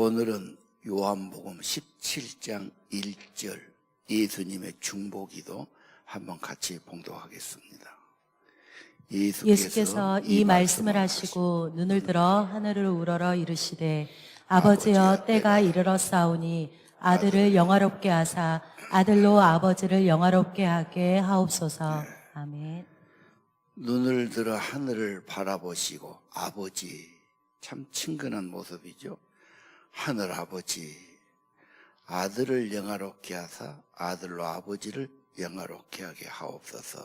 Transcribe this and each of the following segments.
오늘은 요한복음 17장 1절 예수님의 중보기도 한번 같이 봉독하겠습니다. 예수께서 이 말씀을 하시고 눈을 들어 하늘을 우러러 이르시되 아버지여 때가 이르렀사오니 아들을 영화롭게 하사 아들로 아버지를 영화롭게 하게 하옵소서. 아멘. 눈을 들어 하늘을 바라보시고 아버지, 참 친근한 모습이죠. 하늘 아버지, 아들을 영화롭게 하사 아들로 아버지를 영화롭게 하게 하옵소서.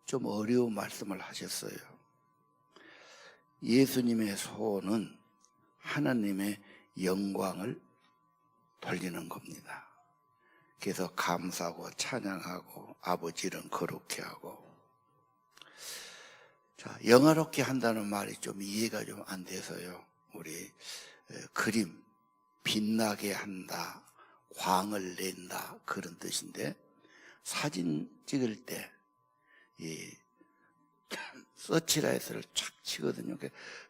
좀 어려운 말씀을 하셨어요. 예수님의 소원은 하나님의 영광을 돌리는 겁니다. 그래서 감사하고 찬양하고 아버지를 거룩게 하고. 자, 영화롭게 한다는 말이 좀 이해가 좀 안 돼서요. 우리 그림, 빛나게 한다, 광을 낸다, 그런 뜻인데, 사진 찍을 때 이 서치라이트를 촥 치거든요.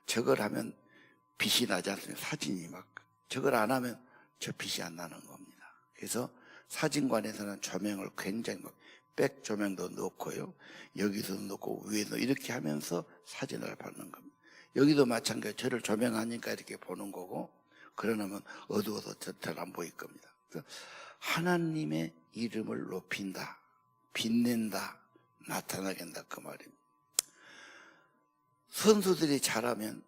저걸 하면 빛이 나지 않습니까? 사진이 막. 저걸 안 하면 저 빛이 안 나는 겁니다. 그래서 사진관에서는 조명을 굉장히 백 조명도 넣고요, 여기서 넣고 위에도 이렇게 하면서 사진을 받는 겁니다. 여기도 마찬가지로 저를 조명하니까 이렇게 보는 거고, 그러면 어두워서 잘 안 보일 겁니다. 그래서 하나님의 이름을 높인다, 빛낸다, 나타나게 한다, 그 말입니다. 선수들이 잘하면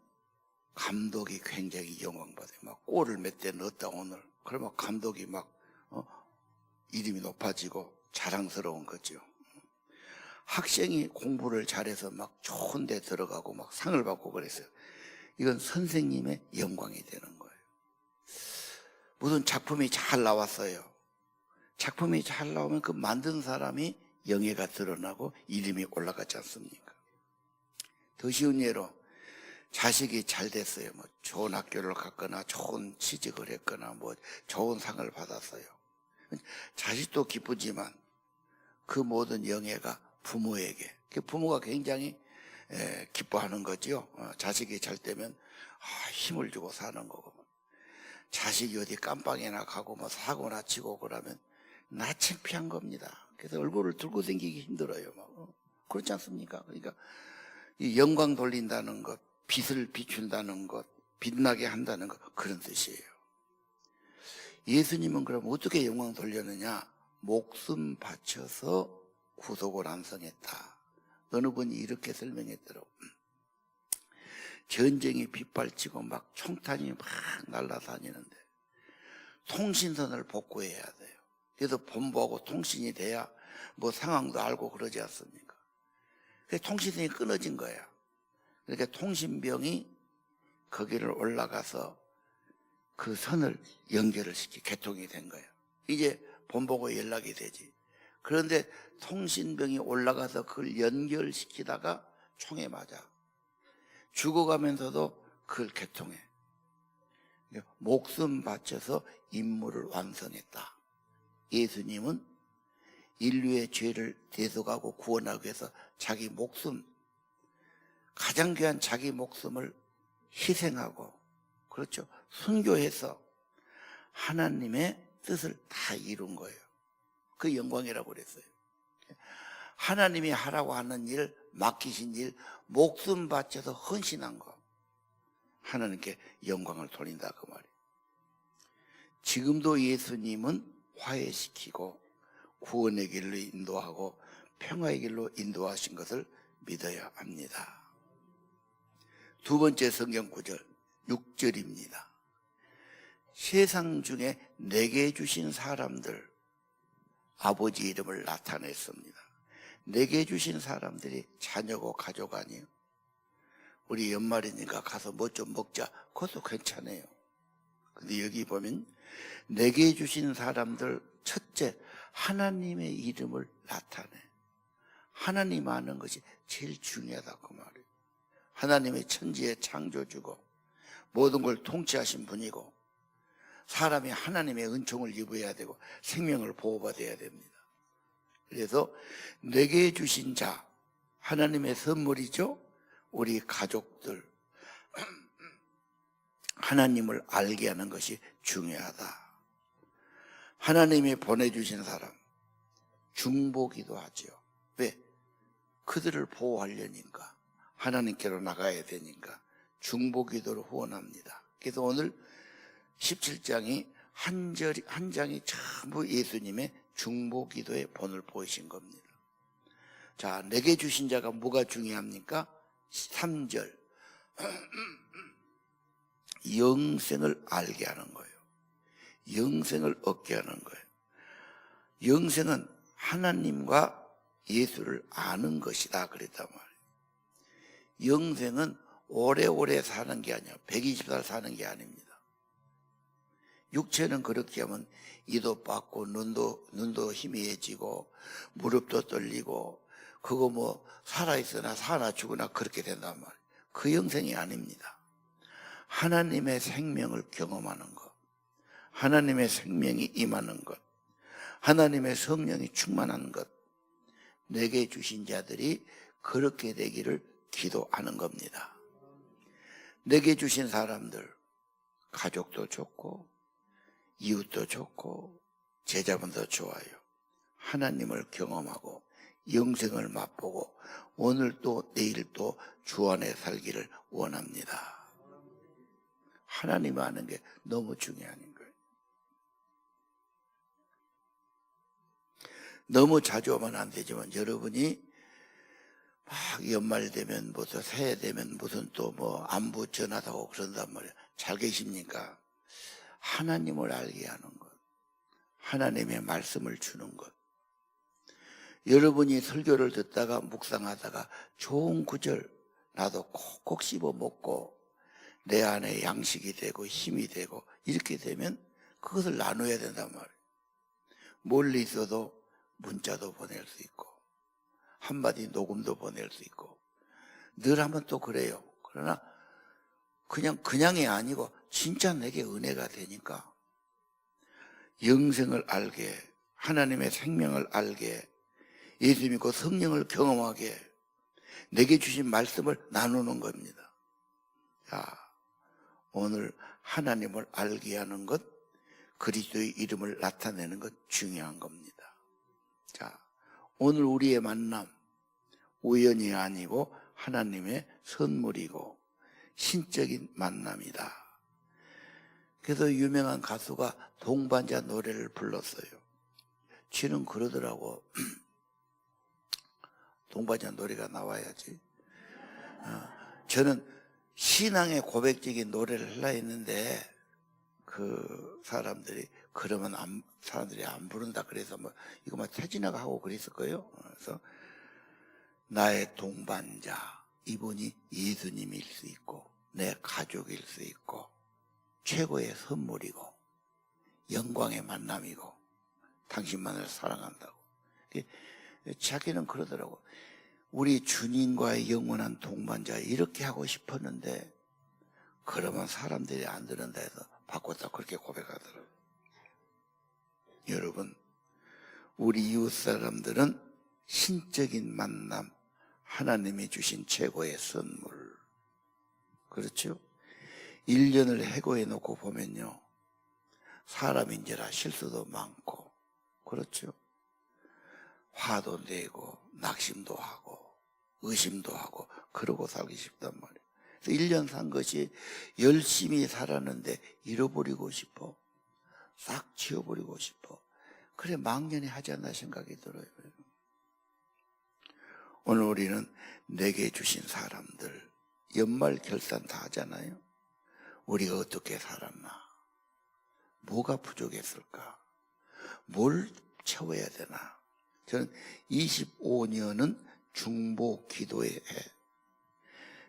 감독이 굉장히 영광받아요. 막 골을 몇 대 넣었다 오늘. 그러면 감독이 막 이름이 높아지고 자랑스러운 거죠. 학생이 공부를 잘해서 막 좋은 데 들어가고 막 상을 받고 그랬어요. 이건 선생님의 영광이 되는 거예요. 무슨 작품이 잘 나왔어요. 작품이 잘 나오면 그 만든 사람이 영예가 드러나고 이름이 올라가지 않습니까? 더 쉬운 예로 자식이 잘 됐어요. 뭐 좋은 학교를 갔거나 좋은 취직을 했거나 뭐 좋은 상을 받았어요. 자식도 기쁘지만 그 모든 영예가 부모에게, 부모가 굉장히 기뻐하는 거죠. 자식이 잘 되면 힘을 주고 사는 거고, 자식이 어디 깜빵이나 가고 뭐 사고나 치고 그러면 나 창피한 겁니다. 그래서 얼굴을 들고 다니기 힘들어요. 그렇지 않습니까? 그러니까 이 영광 돌린다는 것, 빛을 비춘다는 것, 빛나게 한다는 것, 그런 뜻이에요. 예수님은 그럼 어떻게 영광 돌렸느냐? 목숨 바쳐서 구속을 완성했다. 어느 분이 이렇게 설명했더라고. 전쟁이 빗발치고 막 총탄이 막 날아다니는데 통신선을 복구해야 돼요. 그래서 본부하고 통신이 돼야 뭐 상황도 알고 그러지 않습니까? 그래서 통신선이 끊어진 거야. 그러니까 통신병이 거기를 올라가서 그 선을 연결을 개통이 된 거예요. 이제 본부하고 연락이 되지. 그런데 통신병이 올라가서 그걸 연결시키다가 총에 맞아. 죽어가면서도 그걸 개통해. 목숨 바쳐서 임무를 완성했다. 예수님은 인류의 죄를 대속하고 구원하기 위해서 자기 목숨, 가장 귀한 자기 목숨을 희생하고, 그렇죠, 순교해서 하나님의 뜻을 다 이룬 거예요. 그 영광이라고 그랬어요. 하나님이 하라고 하는 일, 맡기신 일, 목숨 바쳐서 헌신한 거, 하나님께 영광을 돌린다, 그 말이에요. 지금도 예수님은 화해시키고 구원의 길로 인도하고 평화의 길로 인도하신 것을 믿어야 합니다. 두 번째 성경 구절 6절입니다. 세상 중에 내게 주신 사람들, 아버지 이름을 나타냈습니다. 내게 주신 사람들이 자녀고 가족 아니에요. 우리 연말이니까 가서 뭐 좀 먹자, 그것도 괜찮아요. 근데 여기 보면 내게 주신 사람들, 첫째 하나님의 이름을 나타내. 하나님 아는 것이 제일 중요하다, 그 말이에요. 하나님의 천지의 창조주고 모든 걸 통치하신 분이고, 사람이 하나님의 은총을 입어야 되고 생명을 보호받아야 됩니다. 그래서 내게 주신 자, 하나님의 선물이죠. 우리 가족들, 하나님을 알게 하는 것이 중요하다. 하나님이 보내주신 사람 중보기도 하죠. 왜? 그들을 보호하려니까, 하나님께로 나가야 되니까 중보기도를 후원합니다. 그래서 오늘 17장이 한 장이 전부 예수님의 중보기도의 본을 보이신 겁니다. 자, 내게 주신 자가 뭐가 중요합니까? 3절 영생을 알게 하는 거예요. 영생을 얻게 하는 거예요. 영생은 하나님과 예수를 아는 것이다 그랬단 말이에요. 영생은 오래오래 사는 게 아니야. 120살 사는 게 아닙니다. 육체는 그렇게 하면 이도 빠고 눈도 희미해지고 무릎도 떨리고 그거 뭐 살아있으나 사나 죽으나 그렇게 된단 말이에요. 그 영생이 아닙니다. 하나님의 생명을 경험하는 것, 하나님의 생명이 임하는 것, 하나님의 성령이 충만한 것, 내게 주신 자들이 그렇게 되기를 기도하는 겁니다. 내게 주신 사람들, 가족도 좋고 이웃도 좋고 제자분도 좋아요. 하나님을 경험하고 영생을 맛보고 오늘 또 내일 또 주 안에 살기를 원합니다. 하나님 아는 게 너무 중요한 거예요. 너무 자주 오면 안 되지만 여러분이 막 연말 되면 무슨 새해 되면 무슨 또 뭐 안부 전하다고 그런단 말이에요. 잘 계십니까? 하나님을 알게 하는 것, 하나님의 말씀을 주는 것. 여러분이 설교를 듣다가 묵상하다가 좋은 구절 나도 콕콕 씹어 먹고 내 안에 양식이 되고 힘이 되고 이렇게 되면 그것을 나눠야 된단 말이에요. 멀리 있어도 문자도 보낼 수 있고 한마디 녹음도 보낼 수 있고 늘 하면 또 그래요. 그러나 그냥이 아니고 진짜 내게 은혜가 되니까 영생을 알게, 하나님의 생명을 알게, 예수 믿고 성령을 경험하게 내게 주신 말씀을 나누는 겁니다. 자, 오늘 하나님을 알게 하는 것, 그리스도의 이름을 나타내는 것 중요한 겁니다. 자, 오늘 우리의 만남 우연이 아니고 하나님의 선물이고 신적인 만남이다. 그래서 유명한 가수가 동반자 노래를 불렀어요. 쥐는 그러더라고. 동반자 노래가 나와야지. 저는 신앙의 고백적인 노래를 하려 했는데 그 사람들이 그러면 사람들이 안 부른다 그래서 뭐 이거 막 태진아가 하고 그랬을 거예요. 그래서 나의 동반자, 이분이 예수님일 수 있고 내 가족일 수 있고 최고의 선물이고 영광의 만남이고 당신만을 사랑한다고. 자기는 그러더라고. 우리 주님과의 영원한 동반자 이렇게 하고 싶었는데 그러면 사람들이 안 듣는다 해서 바꿨다 그렇게 고백하더라고요. 여러분, 우리 이웃 사람들은 신적인 만남, 하나님이 주신 최고의 선물. 그렇죠? 1년을 해고해 놓고 보면요, 사람인지라 실수도 많고, 그렇죠? 화도 내고 낙심도 하고 의심도 하고 그러고 살기 쉽단 말이에요. 그래서 1년 산 것이 열심히 살았는데 잃어버리고 싶어, 싹 지워버리고 싶어. 그래 망연히 하지 않나 생각이 들어요. 오늘 우리는 내게 주신 사람들 연말 결산 다 하잖아요. 우리가 어떻게 살았나, 뭐가 부족했을까, 뭘 채워야 되나. 저는 25년은 중보 기도의 해.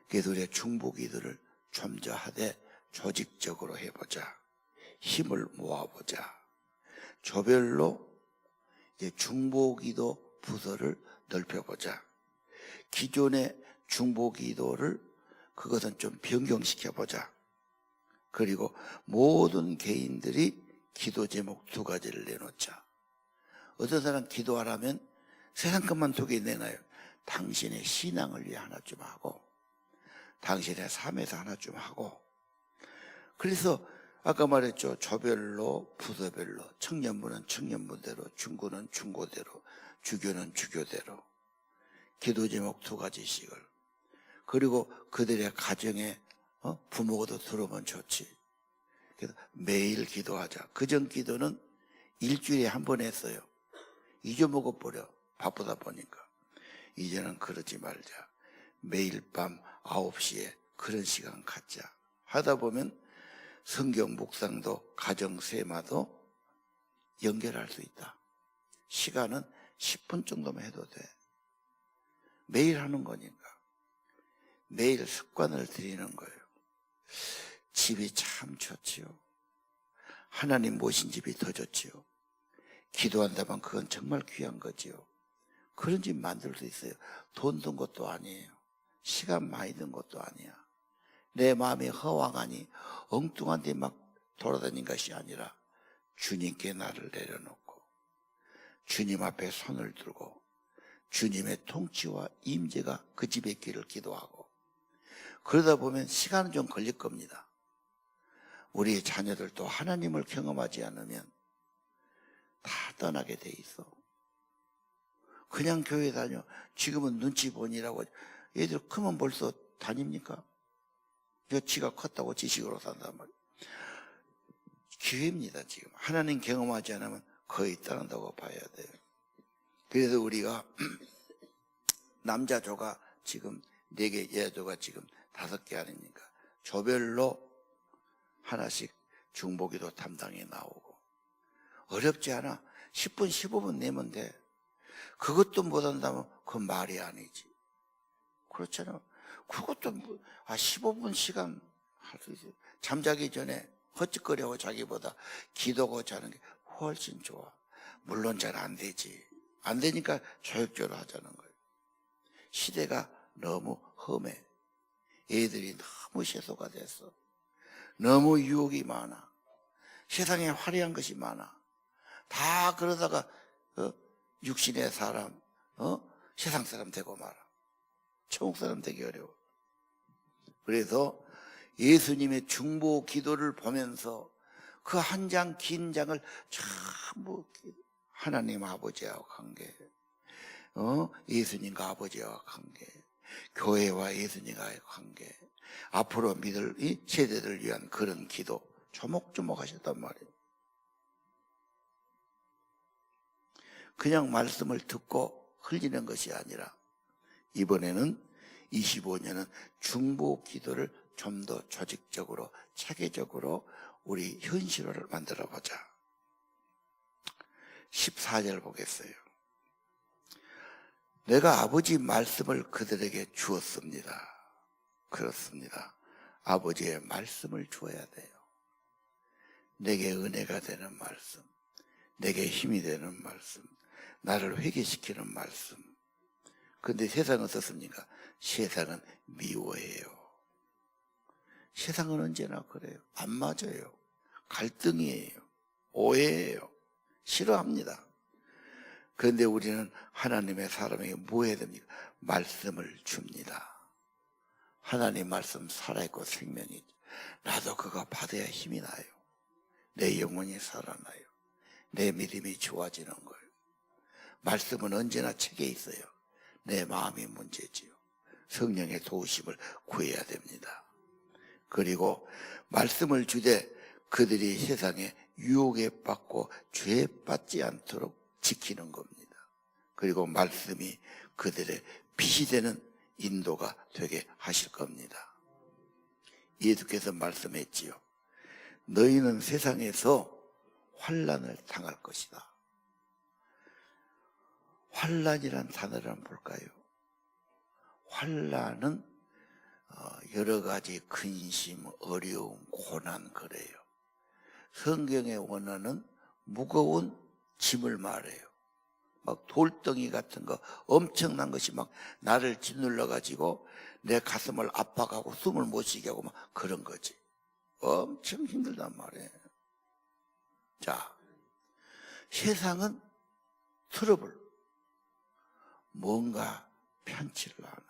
그래서 우리가 중보 기도를 좀 더 하되 조직적으로 해보자. 힘을 모아보자. 조별로 이제 중보 기도 부서를 넓혀보자. 기존의 중보 기도를 그것은 좀 변경시켜보자. 그리고 모든 개인들이 기도 제목 2가지를 내놓자. 어떤 사람 기도하라면 세상 것만 2개 내놔요. 당신의 신앙을 위해 하나 좀 하고 당신의 삶에서 하나 좀 하고 그래서 아까 말했죠. 조별로, 부서별로, 청년부는 청년부대로, 중고는 중고대로, 주교는 주교대로, 기도 제목 2가지씩을. 그리고 그들의 가정에 부모도 들어오면 좋지. 그래서 매일 기도하자. 그전 기도는 일주일에 한 번 했어요. 잊어먹어버려. 바쁘다 보니까. 이제는 그러지 말자. 매일 밤 9시에 그런 시간 갖자. 하다 보면 성경 묵상도 가정 세마도 연결할 수 있다. 시간은 10분 정도만 해도 돼. 매일 하는 거니까. 매일 습관을 들이는 거예요. 집이 참 좋지요. 하나님 모신 집이 더 좋지요. 기도한다면 그건 정말 귀한 거지요. 그런 집 만들 수 있어요. 돈 든 것도 아니에요. 시간 많이 든 것도 아니야. 내 마음이 허황하니 엉뚱한 데 막 돌아다닌 것이 아니라 주님께 나를 내려놓고 주님 앞에 손을 들고 주님의 통치와 임재가 그 집에 있기를 기도하고, 그러다 보면 시간은 좀 걸릴 겁니다. 우리 자녀들도 하나님을 경험하지 않으면 다 떠나게 돼 있어. 그냥 교회 다녀. 지금은 눈치 보니라고. 얘들 크면 벌써 다닙니까? 지가 컸다고 지식으로 산단 말이에요. 기회입니다. 지금 하나님 경험하지 않으면 거의 떠난다고 봐야 돼요. 그래서 우리가 남자조가 지금 4개, 여자조가 지금 5개 아닙니까? 조별로 하나씩 중보기도 담당이 나오고. 어렵지 않아. 10분 15분 내면 돼. 그것도 못한다면 그건 말이 아니지. 그렇잖아. 그것도 15분 시간 할 수 있어요. 잠자기 전에 헛짓거리하고 자기보다 기도하고 자는 게 훨씬 좋아. 물론 잘 안 되지. 안 되니까 조역조로 하자는 거예요. 시대가 너무 험해. 애들이 너무 세소가 됐어. 너무 유혹이 많아. 세상에 화려한 것이 많아. 다 그러다가 육신의 사람, 세상 사람 되고 말아. 천국 사람 되기 어려워. 그래서 예수님의 중보 기도를 보면서 그 한 장 긴 장을 전부 하나님 아버지와 관계, 예수님과 아버지와 관계, 교회와 예수님과의 관계, 앞으로 믿을 이 세대를 위한 그런 기도 조목조목 하셨단 말이에요. 그냥 말씀을 듣고 흘리는 것이 아니라 이번에는 25년은 중보 기도를 좀 더 조직적으로 체계적으로 우리 현실화를 만들어 보자. 14절 보겠어요. 내가 아버지 말씀을 그들에게 주었습니다. 그렇습니다. 아버지의 말씀을 주어야 돼요. 내게 은혜가 되는 말씀, 내게 힘이 되는 말씀, 나를 회개시키는 말씀. 그런데 세상은 어떻습니까? 세상은 미워해요. 세상은 언제나 그래요. 안 맞아요. 갈등이에요. 오해예요. 싫어합니다. 그런데 우리는 하나님의 사람에게 뭐 해야 됩니까? 말씀을 줍니다. 하나님 말씀 살아있고 생명이죠. 나도 그거 받아야 힘이 나요. 내 영혼이 살아나요. 내 믿음이 좋아지는 거예요. 말씀은 언제나 책에 있어요. 내 마음이 문제지요. 성령의 도우심을 구해야 됩니다. 그리고 말씀을 주되 그들이 세상에 유혹에 빠지고 죄에 빠지지 않도록 지키는 겁니다. 그리고 말씀이 그들의 빛이 되는 인도가 되게 하실 겁니다. 예수께서 말씀했지요. 너희는 세상에서 환난을 당할 것이다. 환난이란 단어를 한번 볼까요? 환난은 여러 가지 근심, 어려움, 고난 그래요. 성경의 원어는 무거운 짐을 말해요. 막 돌덩이 같은 거, 엄청난 것이 막 나를 짓눌러 가지고 내 가슴을 압박하고 숨을 못 쉬게 하고 막 그런 거지. 엄청 힘들단 말이에요. 자, 세상은 트러블, 뭔가 편치를 않아.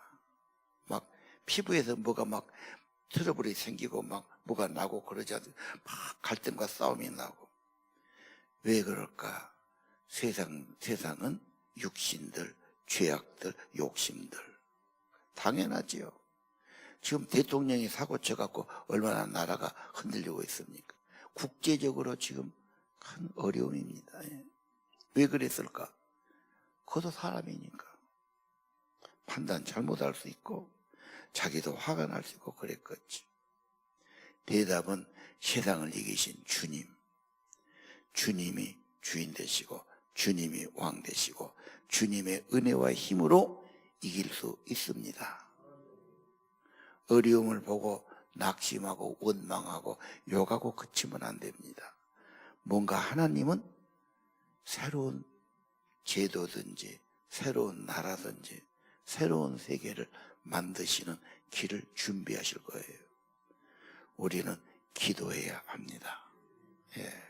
막 피부에서 뭐가 막 트러블이 생기고 막 뭐가 나고 그러지 않습니까? 막 갈등과 싸움이 나고. 왜 그럴까? 세상은 육신들, 죄악들, 욕심들. 당연하지요. 지금 대통령이 사고 쳐갖고 얼마나 나라가 흔들리고 있습니까? 국제적으로 지금 큰 어려움입니다. 예. 왜 그랬을까? 그것도 사람이니까. 판단 잘못할 수 있고 자기도 화가 날 수 있고 그랬겠지. 대답은 세상을 이기신 주님. 주님이 주인 되시고 주님이 왕 되시고 주님의 은혜와 힘으로 이길 수 있습니다. 어려움을 보고 낙심하고 원망하고 욕하고 그치면 안 됩니다. 뭔가 하나님은 새로운 제도든지 새로운 나라든지 새로운 세계를 만드시는 길을 준비하실 거예요. 우리는 기도해야 합니다. 예.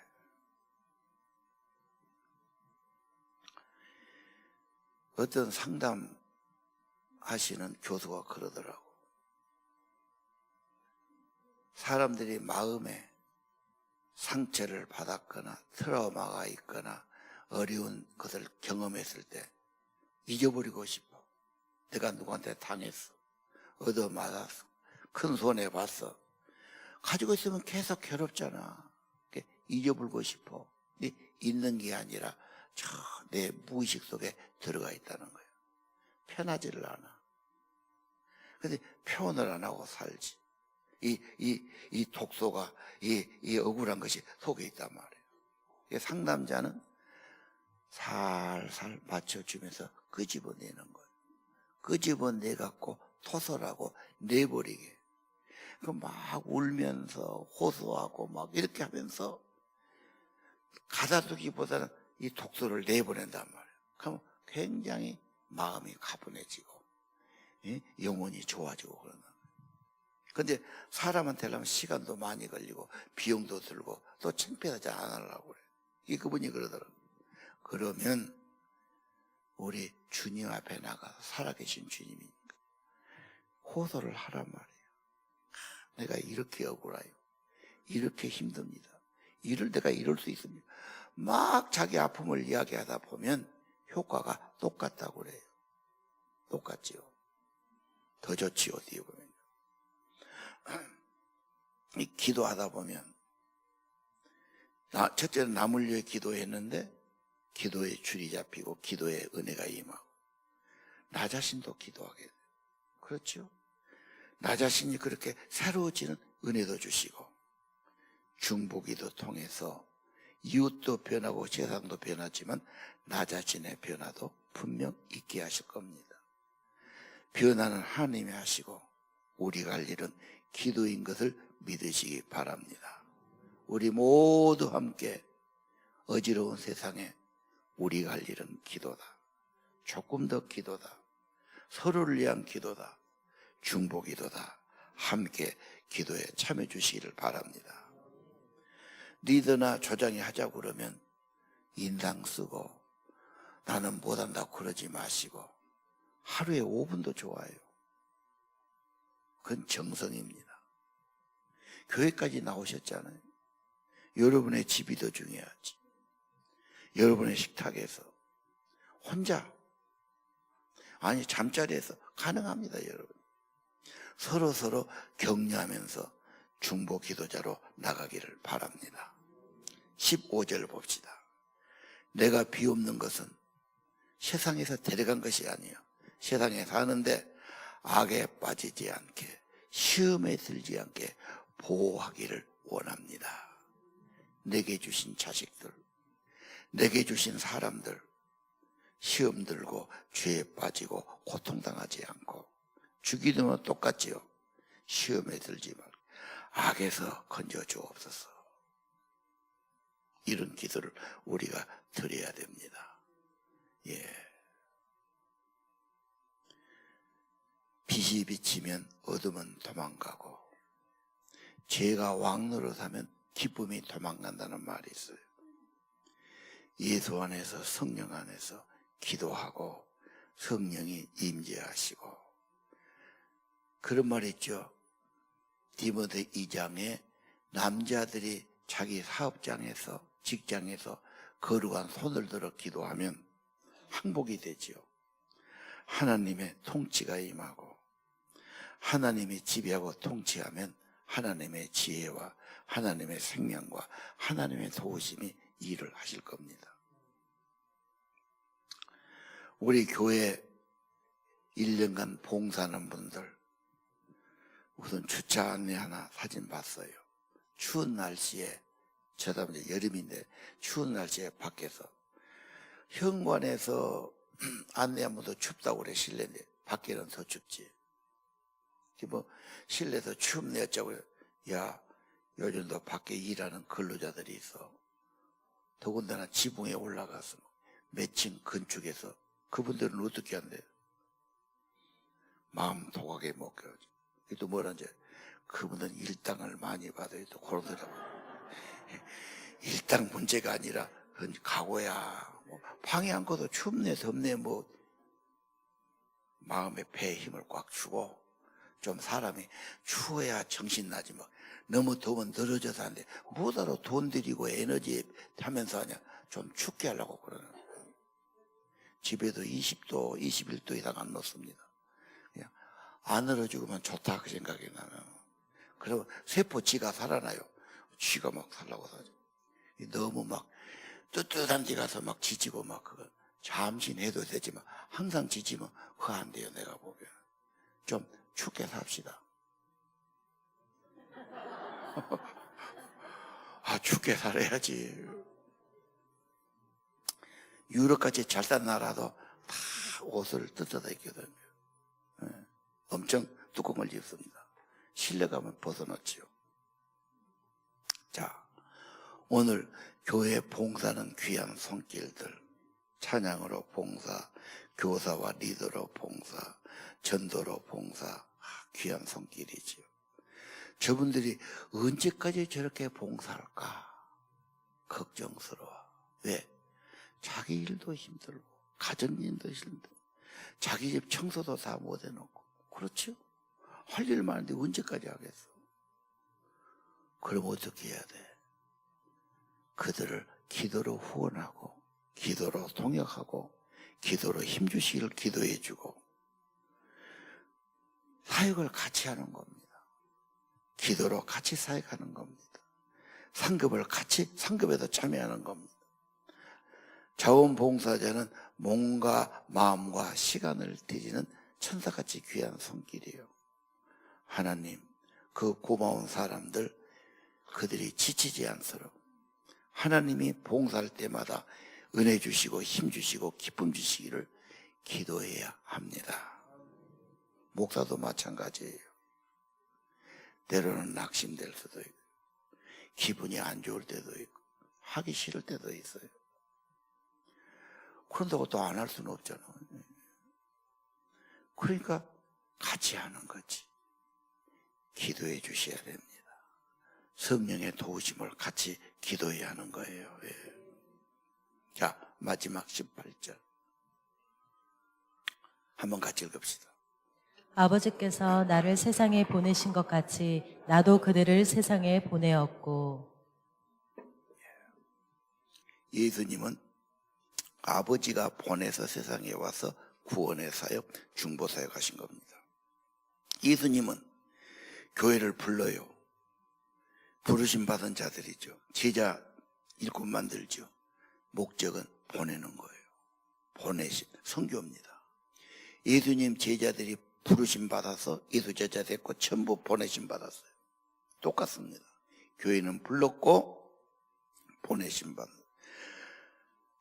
어떤 상담하시는 교수가 그러더라고. 사람들이 마음에 상처를 받았거나 트라우마가 있거나 어려운 것을 경험했을 때 잊어버리고 싶어. 내가 누구한테 당했어. 얻어맞았어. 큰 손해 봤어. 가지고 있으면 계속 괴롭잖아. 잊어버리고 싶어. 있는 게 아니라 저 내 무의식 속에 들어가 있다는 거예요. 편하지를 않아. 근데 표현을 안 하고 살지. 이 독소가, 이 억울한 것이 속에 있단 말이에요. 상담자는 살살 맞춰주면서 끄집어내는 거예요. 끄집어내갖고 토설하고 내버리게. 그럼 막 울면서 호소하고 막 이렇게 하면서 가다두기보다는 이 독소를 내보낸단 말이에요. 그럼 굉장히 마음이 가뿐해지고 영혼이 좋아지고 그러는 거예요. 근데 사람한테 하려면 시간도 많이 걸리고 비용도 들고 또 창피하지 안 하려고 그래요. 이 그분이 그러더라고요. 그러면 우리 주님 앞에 나가 살아계신 주님이니까 호소를 하란 말이에요. 내가 이렇게 억울해요. 이렇게 힘듭니다. 내가 이럴 수 있습니다. 막 자기 아픔을 이야기하다 보면 효과가 똑같다고 그래요. 똑같지요. 더 좋지요. 어떻게 보면. 이 기도하다 보면 첫째는 남을 위해 기도했는데 기도의 줄이 잡히고 기도의 은혜가 임하고 나 자신도 기도하게 돼요. 그렇죠? 나 자신이 그렇게 새로워지는 은혜도 주시고 중보기도 통해서 이웃도 변하고 세상도 변하지만 나 자신의 변화도 분명 있게 하실 겁니다. 변화는 하나님이 하시고 우리가 할 일은 기도인 것을 믿으시기 바랍니다. 우리 모두 함께 어지러운 세상에 우리가 할 일은 기도다. 조금 더 기도다. 서로를 위한 기도다. 중보기도다. 함께 기도에 참여 주시기를 바랍니다. 리더나 조장이 하자고 그러면 인상 쓰고 나는 못한다고 그러지 마시고 하루에 5분도 좋아요. 그건 정성입니다. 교회까지 나오셨잖아요. 여러분의 집이 더 중요하지. 여러분의 식탁에서 혼자 아니 잠자리에서 가능합니다. 여러분. 서로 격려하면서 중보 기도자로 나가기를 바랍니다. 15절 봅시다. 내가 비옵는 것은 세상에서 데려간 것이 아니요 세상에 사는데 악에 빠지지 않게 시험에 들지 않게 보호하기를 원합니다. 내게 주신 자식들, 내게 주신 사람들 시험 들고 죄에 빠지고 고통당하지 않고 죽이는 똑같지요. 시험에 들지 말고 악에서 건져 주옵소서. 이런 기도를 우리가 드려야 됩니다. 예. 빛이 비치면 어둠은 도망가고 죄가 왕 노릇하면 기쁨이 도망간다는 말이 있어요. 예수 안에서 성령 안에서 기도하고 성령이 임재하시고 그런 말이 있죠. 디모데 2장에 남자들이 자기 사업장에서 직장에서 거룩한 손을 들어 기도하면 항복이 되지요. 하나님의 통치가 임하고 하나님이 지배하고 통치하면 하나님의 지혜와 하나님의 생명과 하나님의 도우심이 일을 하실 겁니다. 우리 교회 1년간 봉사하는 분들 우선 주차 안내 하나 사진 봤어요. 추운 날씨에 저다 이제 여름인데 추운 날씨에 밖에서 현관에서 안내하면 더 춥다고 그래. 실내인데 밖에는 더 춥지. 뭐 실내에서 춥네 어쩌고. 야, 요즘도 밖에 일하는 근로자들이 있어. 더군다나 지붕에 올라가서 몇 층 건축해서 그분들은 어떻게 한대? 마음 독하게 먹혀야지. 또 뭐라는지 그분은 일당을 많이 받아요. 또 그런 소리 하고. 일당 문제가 아니라 그건 각오야. 뭐 방에 앉고도 춥네 덥네 뭐 마음에 배에 힘을 꽉 주고 좀 사람이 추워야 정신 나지 뭐 너무 더우면 늘어져서 안 돼. 뭐하러 돈 들이고 에너지 하면서 하냐. 좀 춥게 하려고 그러는. 집에도 20도 21도 이상 안 넣습니다. 그냥 안으로 죽으면 좋다 그 생각이 나면. 그러면 세포 지가 살아나요. 쥐가 막 살라고 하죠. 너무 막 뜨뜻한 데 가서 막 지지고 막 그거 잠시 내도 되지만 항상 지지면 그거 안 돼요. 내가 보면 좀 춥게 삽시다. 아 춥게 살아야지. 유럽같이 잘 산 나라도 다 옷을 뜯어다 입거든요. 엄청 두꺼운 걸 입습니다. 실내 가면 벗어놓지요. 자, 오늘 교회 봉사는 귀한 손길들, 찬양으로 봉사, 교사와 리더로 봉사, 전도로 봉사, 귀한 손길이지요. 저분들이 언제까지 저렇게 봉사할까 걱정스러워. 왜? 자기 일도 힘들고 가정 일도 힘들고 자기 집 청소도 다 못 해놓고 그렇죠? 할 일 많은데 언제까지 하겠어? 그럼 어떻게 해야 돼? 그들을 기도로 후원하고 기도로 동역하고 기도로 힘주시기를 기도해주고 사역을 같이 하는 겁니다. 기도로 같이 사역하는 겁니다. 상급을 같이 상급에도 참여하는 겁니다. 자원봉사자는 몸과 마음과 시간을 드리는 천사같이 귀한 손길이에요. 하나님, 그 고마운 사람들 그들이 지치지 않도록 하나님이 봉사할 때마다 은혜 주시고 힘 주시고 기쁨 주시기를 기도해야 합니다. 목사도 마찬가지예요. 때로는 낙심될 수도 있고 기분이 안 좋을 때도 있고 하기 싫을 때도 있어요. 그런다고 또 안 할 수는 없잖아. 그러니까 같이 하는 거지. 기도해 주셔야 됩니다. 성령의 도우심을 같이 기도해야 하는 거예요. 예. 자, 마지막 18절 한번 같이 읽읍시다. 아버지께서 나를 세상에 보내신 것 같이 나도 그들을 세상에 보내었고. 예수님은 아버지가 보내서 세상에 와서 구원의 사역, 중보 사역 하신 겁니다. 예수님은 교회를 불러요. 부르심 받은 자들이죠. 제자 일꾼 만들죠. 목적은 보내는 거예요. 보내신 선교입니다. 예수님 제자들이 부르심 받아서 예수 제자 됐고 전부 보내심 받았어요. 똑같습니다. 교회는 불렀고 보내심 받는.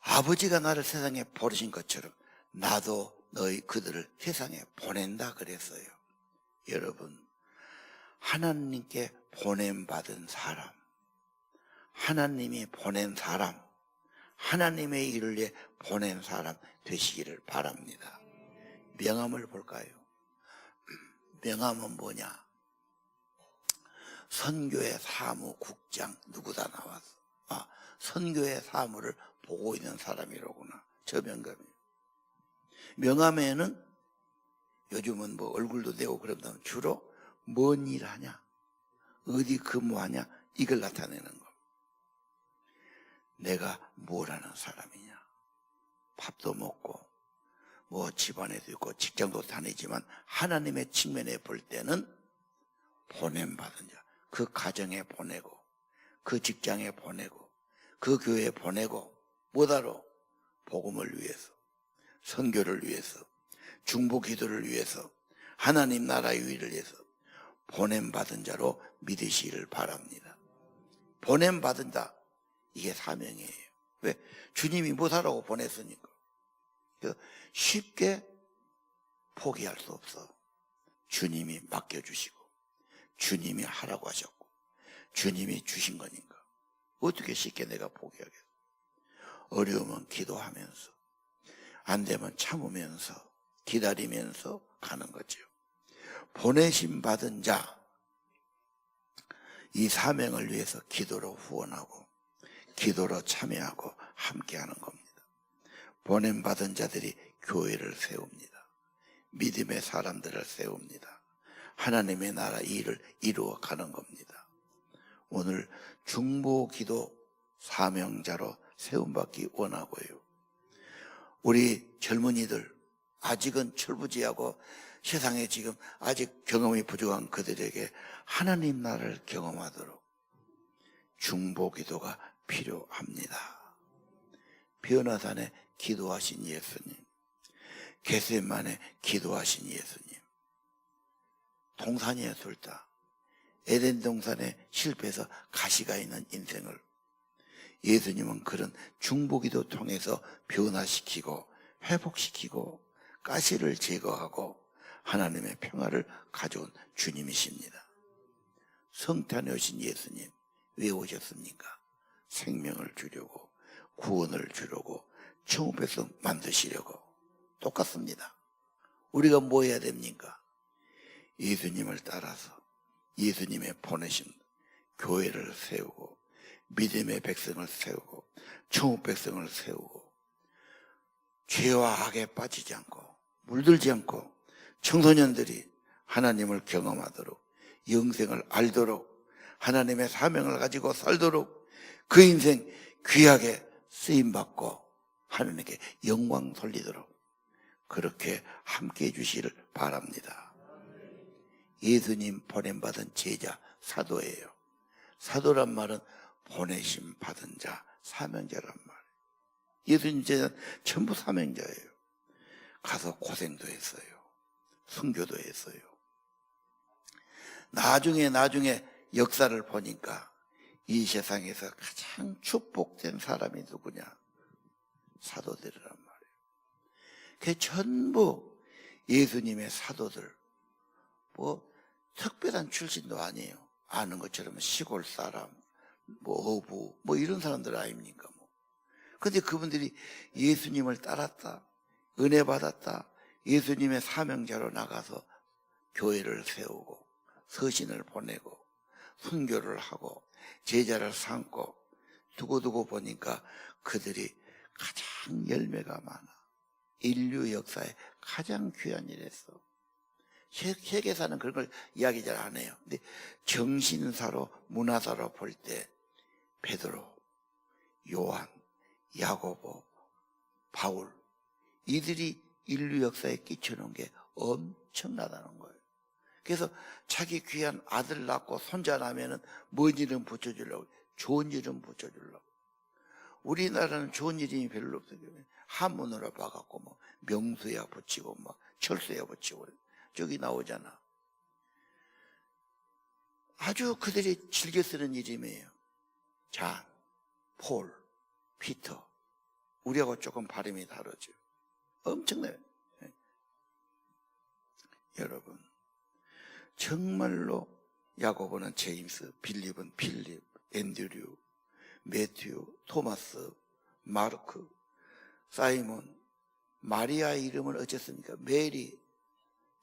아버지가 나를 세상에 보내신 것처럼 나도 너희 그들을 세상에 보낸다 그랬어요. 여러분, 하나님께 보냄받은 사람, 하나님이 보낸 사람, 하나님의 일을 위해 보낸 사람 되시기를 바랍니다. 명함을 볼까요? 명함은 뭐냐? 선교의 사무국장 누구다 나왔어. 선교의 사무를 보고 있는 사람이로구나. 저 명함이에요. 명함에는 요즘은 뭐 얼굴도 내고 그런다면 주로 뭔 일 하냐? 어디 근무하냐? 이걸 나타내는 거. 내가 뭘 하는 사람이냐? 밥도 먹고 뭐 집안에도 있고 직장도 다니지만 하나님의 측면에 볼 때는 보냄받은 자, 그 가정에 보내고 그 직장에 보내고 그 교회에 보내고 뭐다로 복음을 위해서, 선교를 위해서, 중보 기도를 위해서, 하나님 나라의 의를 위해서 보냄받은 자로 믿으시기를 바랍니다. 보냄받은 자, 이게 사명이에요. 왜? 주님이 못하라고 보냈으니까. 쉽게 포기할 수 없어. 주님이 맡겨주시고 주님이 하라고 하셨고 주님이 주신 거니까 어떻게 쉽게 내가 포기하겠어. 어려우면 기도하면서, 안 되면 참으면서, 기다리면서 가는 거죠. 보내심 받은 자, 이 사명을 위해서 기도로 후원하고 기도로 참여하고 함께하는 겁니다. 보냄 받은 자들이 교회를 세웁니다. 믿음의 사람들을 세웁니다. 하나님의 나라 일을 이루어 가는 겁니다. 오늘 중보기도 사명자로 세움받기 원하고요. 우리 젊은이들, 아직은 철부지하고 세상에 지금 아직 경험이 부족한 그들에게 하나님 나라를 경험하도록 중보기도가 필요합니다. 변화산에 기도하신 예수님, 겟세마네 기도하신 예수님, 동산이에 술다 에덴 동산에 실패해서 가시가 있는 인생을 예수님은 그런 중보기도 통해서 변화시키고 회복시키고 가시를 제거하고 하나님의 평화를 가져온 주님이십니다. 성탄에 오신 예수님, 왜 오셨습니까? 생명을 주려고, 구원을 주려고, 천국 백성 만드시려고. 똑같습니다. 우리가 뭐 해야 됩니까? 예수님을 따라서 예수님의 보내신 교회를 세우고 믿음의 백성을 세우고 천국 백성을 세우고 죄와 악에 빠지지 않고 물들지 않고 청소년들이 하나님을 경험하도록 영생을 알도록 하나님의 사명을 가지고 살도록 그 인생 귀하게 쓰임받고 하나님께 영광 돌리도록 그렇게 함께해 주시기를 바랍니다. 예수님 보냄받은 제자, 사도예요. 사도란 말은 보내심 받은 자, 사명자란 말이에요. 예수님 제자는 전부 사명자예요. 가서 고생도 했어요. 순교도 했어요. 나중에 역사를 보니까 이 세상에서 가장 축복된 사람이 누구냐? 사도들이란 말이에요. 그 전부 예수님의 사도들, 뭐 특별한 출신도 아니에요. 아는 것처럼 시골 사람, 뭐 어부, 뭐 이런 사람들 아닙니까? 뭐. 근데 그분들이 예수님을 따랐다, 은혜 받았다, 예수님의 사명자로 나가서 교회를 세우고 서신을 보내고 순교를 하고 제자를 삼고 두고 보니까 그들이 가장 열매가 많아. 인류 역사에 가장 귀한 일했어. 세계사는 그런 걸 이야기 잘 안 해요. 근데 정신사로, 문화사로 볼 때 베드로, 요한, 야고보, 바울 이들이 인류 역사에 끼쳐놓은 게 엄청나다는 거예요. 그래서 자기 귀한 아들 낳고 손자 나면은 뭔 이름 붙여주려고, 좋은 이름 붙여주려고. 우리나라는 좋은 이름이 별로 없어요. 한문으로 봐갖고 뭐 명수야 붙이고 막 철수야 붙이고 저기 나오잖아. 아주 그들이 즐겨 쓰는 이름이에요. 잔, 폴, 피터. 우리하고 조금 발음이 다르죠. 엄청나요. 여러분, 정말로 야고보는 제임스, 빌립은 필립, 앤드류, 매튜, 토마스, 마르크, 사이몬, 마리아 이름을 어쨌습니까? 메리,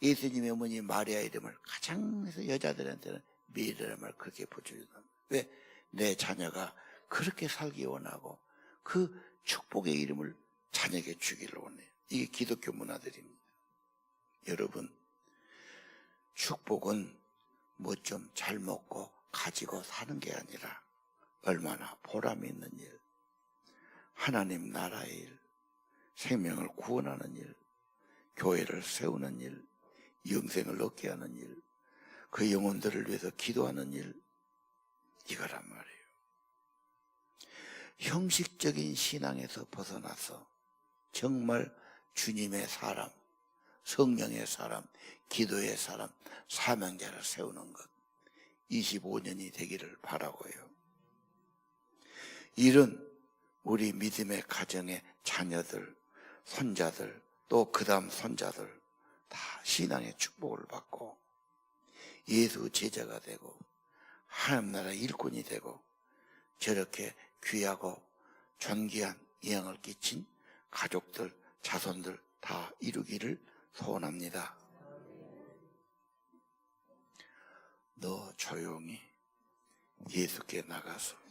예수님의 어머니 마리아 이름을 가장 해서 여자들한테는 메리라는 말 그렇게 붙여준다. 왜? 내 자녀가 그렇게 살기 원하고 그 축복의 이름을 자녀에게 주기를 원해요. 이게 기독교 문화들입니다. 여러분, 축복은 뭐 좀 잘 먹고 가지고 사는 게 아니라 얼마나 보람 있는 일, 하나님 나라의 일, 생명을 구원하는 일, 교회를 세우는 일, 영생을 얻게 하는 일, 그 영혼들을 위해서 기도하는 일, 이거란 말이에요. 형식적인 신앙에서 벗어나서 정말 주님의 사람, 성령의 사람, 기도의 사람, 사명자를 세우는 것, 25년이 되기를 바라고요. 이런 우리 믿음의 가정의 자녀들, 손자들, 또 그 다음 손자들 다 신앙의 축복을 받고 예수 제자가 되고 하나님 나라 일꾼이 되고 저렇게 귀하고 존귀한 영향을 끼친 가족들, 자손들 다 이루기를 소원합니다. 너 조용히 예수께 나가서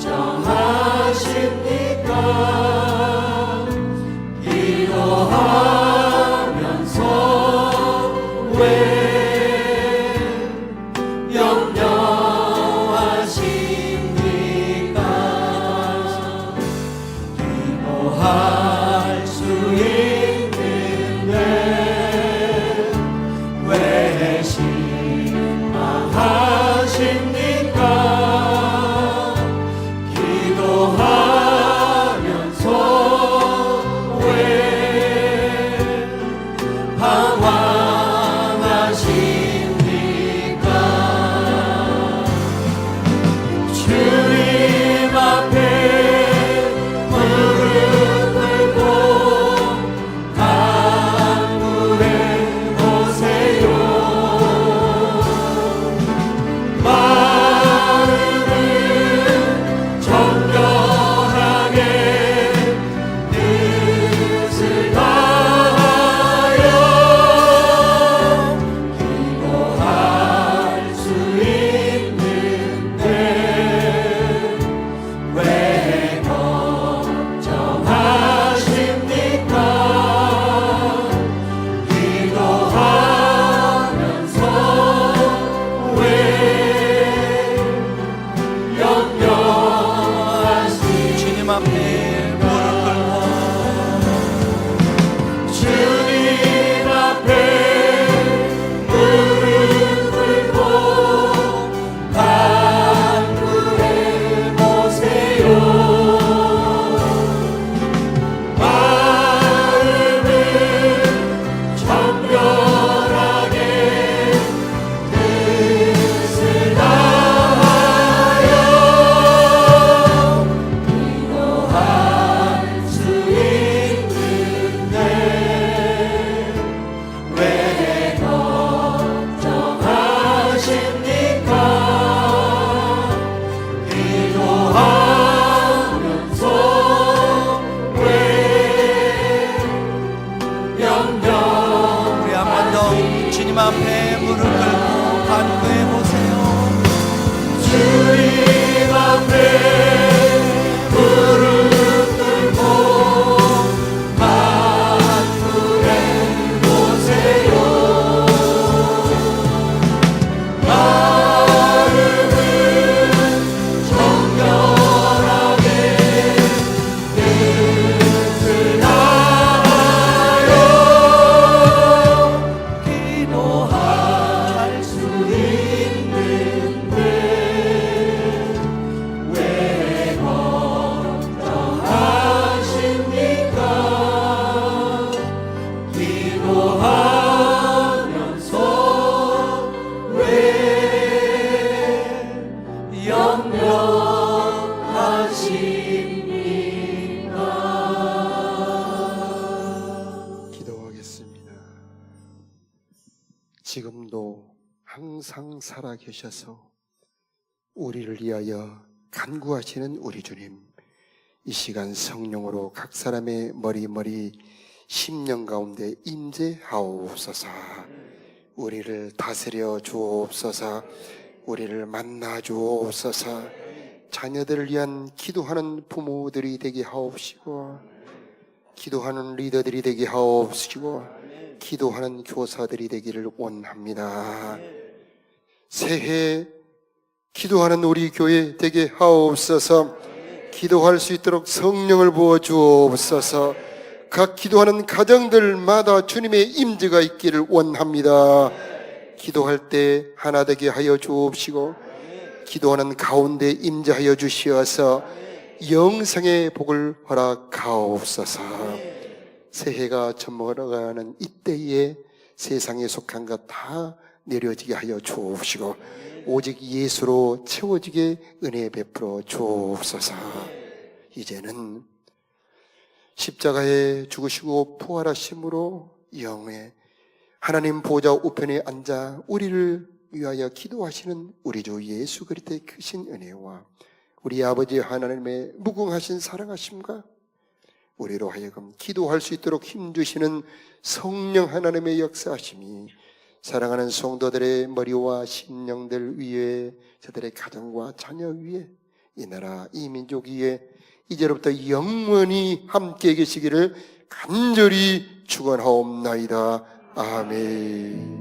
걱정하시 주님 앞에 무릎 꿇고 간구해 보세요. 주님 앞에 무릎 꿇고 간구해 보세요. 마음을 정결하게 뜻을 다하여 기도할 수 있는데 왜 걱정하십니까? 기도하면서 왜 염려하십니까? 기도하겠습니다. 지금도 항상 살아계셔서 우리를 위하여 간구하시는 우리 주님, 이 시간 성령으로 각 사람의 머리 심령 가운데 임재하옵소서. 우리를 다스려 주옵소서. 우리를 만나 주옵소서. 자녀들을 위한 기도하는 부모들이 되게 하옵시고, 기도하는 리더들이 되게 하옵시고, 기도하는 교사들이 되기를 원합니다. 새해 기도하는 우리 교회 되게 하옵소서. 기도할 수 있도록 성령을 부어 주옵소서. 각 기도하는 가정들마다 주님의 임재가 있기를 원합니다. 기도할 때 하나 되게 하여 주옵시고, 기도하는 가운데 임재하여 주시어서 영생의 복을 허락하옵소서. 새해가 저물어가는 이때에 세상에 속한 것 다 내려지게 하여 주옵시고, 오직 예수로 채워지게 은혜 베풀어 주옵소서. 이제는 십자가에 죽으시고 부활하심으로 영의 하나님 보좌 우편에 앉아 우리를 위하여 기도하시는 우리 주 예수 그리스도의 크신 은혜와 우리 아버지 하나님의 무궁하신 사랑하심과 우리로 하여금 기도할 수 있도록 힘주시는 성령 하나님의 역사하심이 사랑하는 성도들의 머리와 심령들 위에, 저들의 가정과 자녀 위에, 이 나라 이 민족 위에 이제로부터 영원히 함께 계시기를 간절히 축원하옵나이다. 아멘.